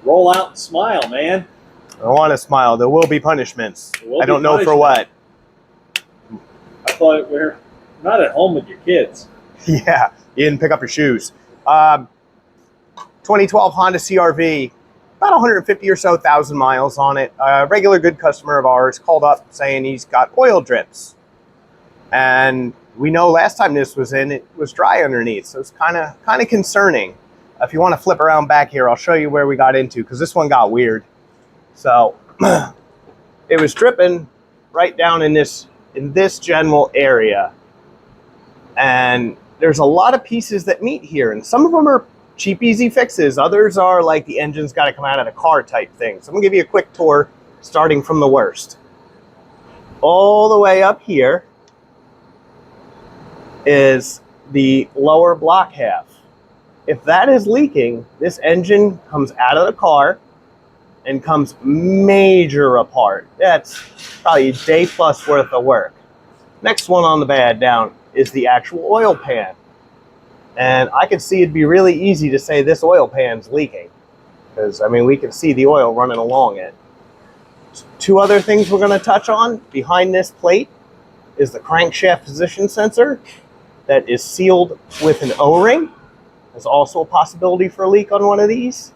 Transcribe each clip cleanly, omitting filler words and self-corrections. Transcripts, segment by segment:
Roll out and smile, man. I want to smile. There will be punishments. I don't know for what. I thought we're not at home with your kids. Yeah, you didn't pick up your shoes. 2012 Honda CR-V, about 150 or so thousand miles on it. A regular good customer of ours called up saying he's got oil drips. And we know last time this was in, it was dry underneath, so it's kind of concerning. If you want to flip around back here, I'll show you where we got into, because this one got weird. So it was dripping right down in this general area, and there's a lot of pieces that meet here, and some of them are cheap, easy fixes. Others are like the engine's got to come out of the car type thing. So I'm gonna give you a quick tour, starting from the worst. All the way up here is the lower block half. If that is leaking, this engine comes out of the car and comes major apart. That's probably a day plus worth of work. Next one on the bad down is the actual oil pan. And I could see it'd be really easy to say this oil pan's leaking, because I mean, we can see the oil running along it. Two other things we're going to touch on. Behind this plate is the crankshaft position sensor that is sealed with an O-ring. There's also a possibility for a leak on one of these.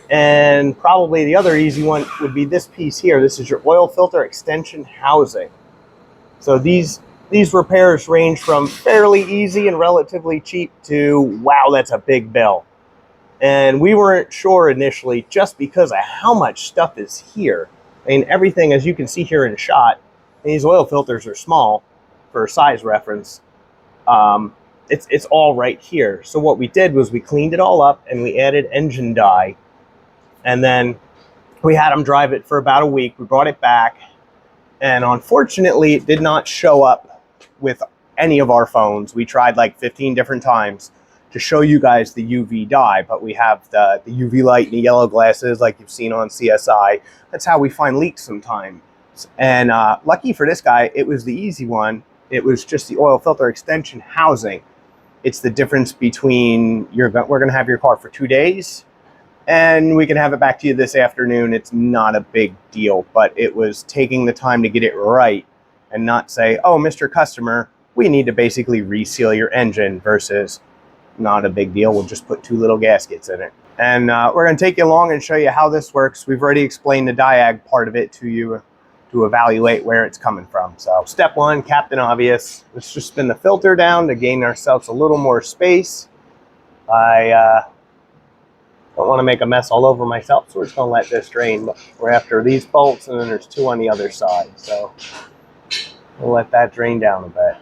And probably the other easy one would be this piece here. This is your oil filter extension housing. So these repairs range from fairly easy and relatively cheap to, wow, that's a big bill. And we weren't sure initially just because of how much stuff is here. I mean, everything, as you can see here in shot, these oil filters are small for size reference. It's all right here. So what we did was we cleaned it all up and we added engine dye. And then we had them drive it for about a week. We brought it back. And unfortunately, it did not show up with any of our phones. We tried like 15 different times to show you guys the UV dye, but we have the UV light and the yellow glasses like you've seen on CSI. That's how we find leaks sometimes. And lucky for this guy, it was the easy one. It was just the oil filter extension housing. It's the difference between we're going to have your car for 2 days and we can have it back to you this afternoon. It's not a big deal, but it was taking the time to get it right and not say, oh, Mr. Customer, we need to basically reseal your engine, versus not a big deal. We'll just put 2 little gaskets in it. And we're going to take you along and show you how this works. We've already explained the diag part of it to you to evaluate where it's coming from. So step 1, Captain Obvious. Let's just spin the filter down to gain ourselves a little more space. I don't want to make a mess all over myself, so we're just going to let this drain. We're after these bolts, and then there's 2 on the other side. So we'll let that drain down a bit.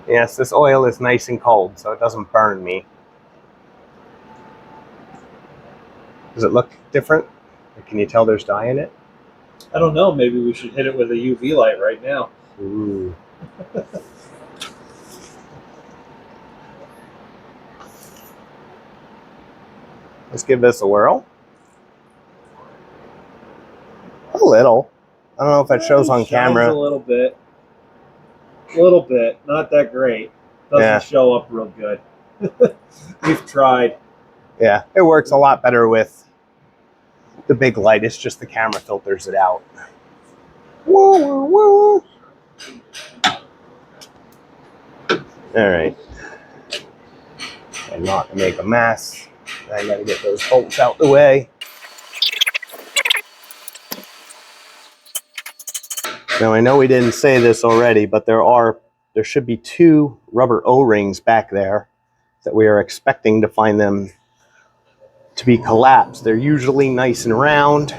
Yes, this oil is nice and cold, so it doesn't burn me. Does it look different? Can you tell there's dye in it? I don't know. Maybe we should hit it with a UV light right now. Ooh. Let's give this a whirl. A little. I don't know if that shows on camera. A little bit. A little bit. Not that great. Doesn't show up real good. We've tried. Yeah, it works a lot better with the big light. It's just the camera filters it out. Whoa, whoa, whoa. All right. And not to make a mess. I gotta get those bolts out the way. Now I know we didn't say this already, but there should be 2 rubber O-rings back there that we are expecting to find them to be collapsed. They're usually nice and round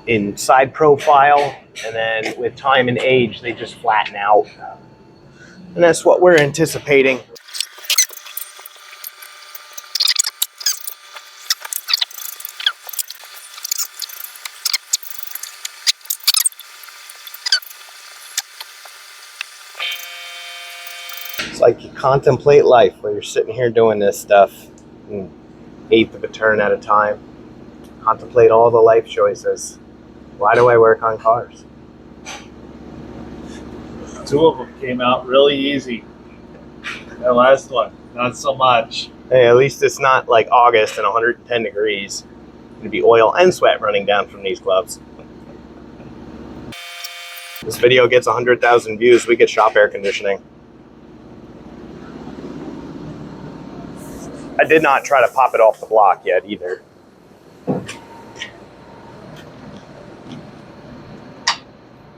in side profile, and then with time and age they just flatten out. And that's what we're anticipating. It's like you contemplate life when you're sitting here doing this stuff, 1/8 of a turn at a time. Contemplate all the life choices. Why do I work on cars? 2 of them came out really easy. That last one, not so much. Hey, at least it's not like August and 110 degrees. It'd be oil and sweat running down from these gloves. This video gets 100,000 views, we get shop air conditioning. I did not try to pop it off the block yet either.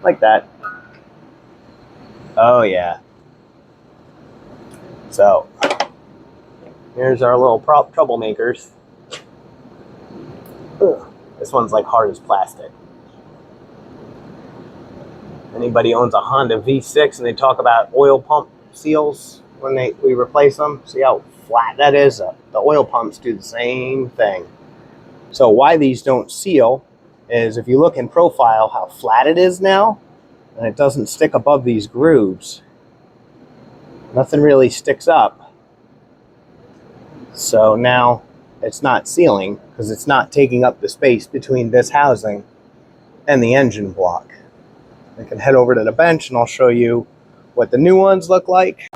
Like that. Oh yeah. So, here's our little troublemakers. Ugh. This one's like hard as plastic. Anybody owns a Honda V6 and they talk about oil pump seals when we replace them, see how flat that is? The oil pumps do the same thing. So why these don't seal is if you look in profile how flat it is now, and it doesn't stick above these grooves. Nothing really sticks up. So now it's not sealing because it's not taking up the space between this housing and the engine block. I can head over to the bench and I'll show you what the new ones look like.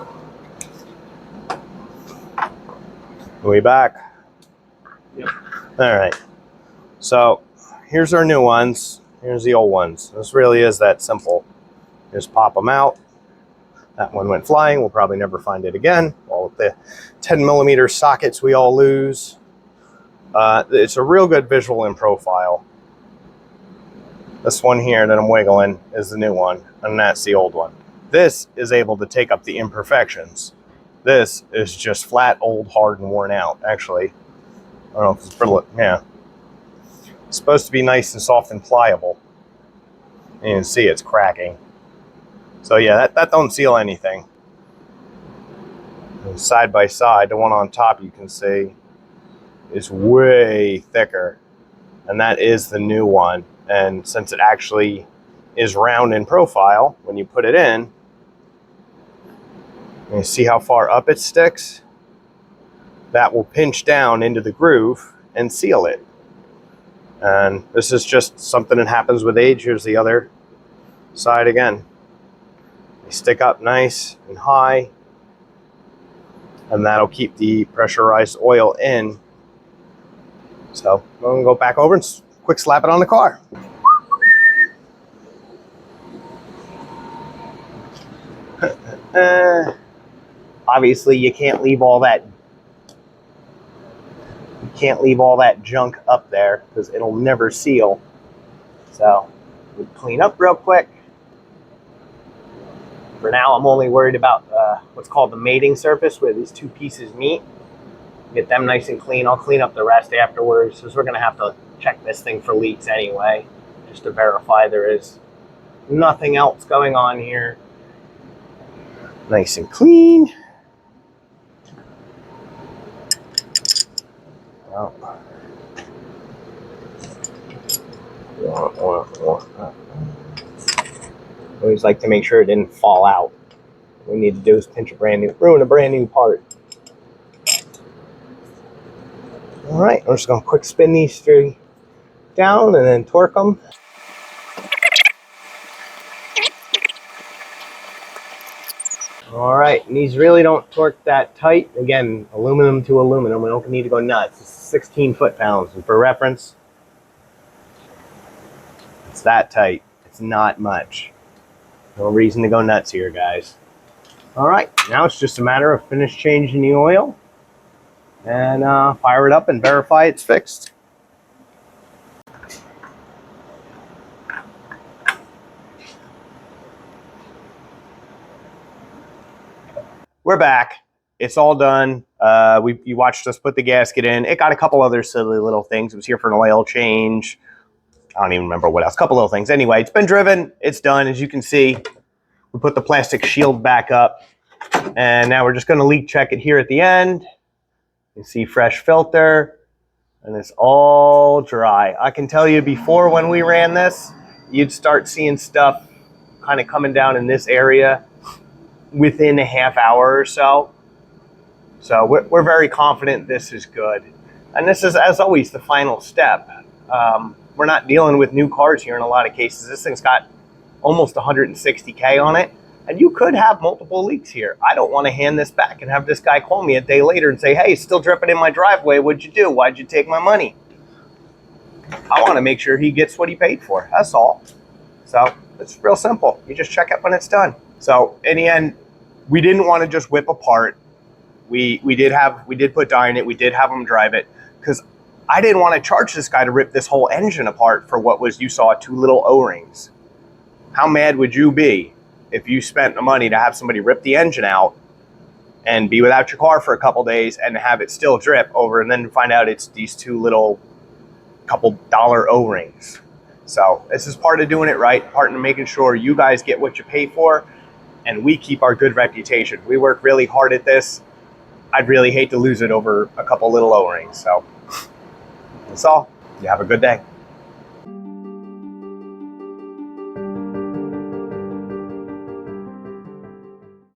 Are we back? Yep. All right. So here's our new ones. Here's the old ones. This really is that simple. Just pop them out. That one went flying. We'll probably never find it again. All of the 10mm sockets we all lose. It's a real good visual in profile. This one here that I'm wiggling is the new one, and that's the old one. This is able to take up the imperfections. This is just flat, old, hard, and worn out. Actually, I don't know if it's brittle. Yeah. It's supposed to be nice and soft and pliable. And you can see it's cracking. So yeah, that don't seal anything. And side by side, the one on top you can see is way thicker. And that is the new one. And since it actually is round in profile, when you put it in, you see how far up it sticks? That will pinch down into the groove and seal it. And this is just something that happens with age. Here's the other side again. They stick up nice and high, and that'll keep the pressurized oil in. So I'm gonna go back over and quick slap it on the car. Obviously you can't leave all that junk up there because it'll never seal. So we clean up real quick. For now, I'm only worried about what's called the mating surface where these two pieces meet. Get them nice and clean. I'll clean up the rest afterwards because we're going to have to check this thing for leaks anyway, just to verify there is nothing else going on here. Nice and clean. Oh. Always like to make sure it didn't fall out. What we need to do is ruin a brand new part. All right, I'm just gonna quick spin these three down and then torque them. All right, and these really don't torque that tight. Again, aluminum to aluminum, we don't need to go nuts. It's 16 foot-pounds, and for reference, it's that tight. It's not much. No reason to go nuts here, guys. All right, now it's just a matter of finish changing the oil and fire it up and verify it's fixed. We're back. It's all done. You watched us put the gasket in. It got a couple other silly little things. It was here for an oil change. I don't even remember what else. A couple little things. Anyway, it's been driven. It's done. As you can see, we put the plastic shield back up. And now we're just going to leak check it here at the end. You see fresh filter. And it's all dry. I can tell you before when we ran this, you'd start seeing stuff kind of coming down in this area within a half hour or so. So we're very confident this is good. And this is, as always, the final step. We're not dealing with new cars here in a lot of cases. This thing's got almost 160K on it, and you could have multiple leaks here. I don't want to hand this back and have this guy call me a day later and say, hey, it's still dripping in my driveway. What'd you do? Why'd you take my money? I want to make sure he gets what he paid for. That's all. So it's real simple. You just check it when it's done. So in the end, we didn't want to just whip apart. We did put dye in it. We did have him drive it because I didn't want to charge this guy to rip this whole engine apart for what was, you saw, 2 little O-rings. How mad would you be if you spent the money to have somebody rip the engine out and be without your car for a couple days and have it still drip over, and then find out it's these 2 little couple dollar O-rings? So this is part of doing it right, part of making sure you guys get what you pay for, and we keep our good reputation. We work really hard at this. I'd really hate to lose it over a couple little O-rings. So that's all. You have a good day.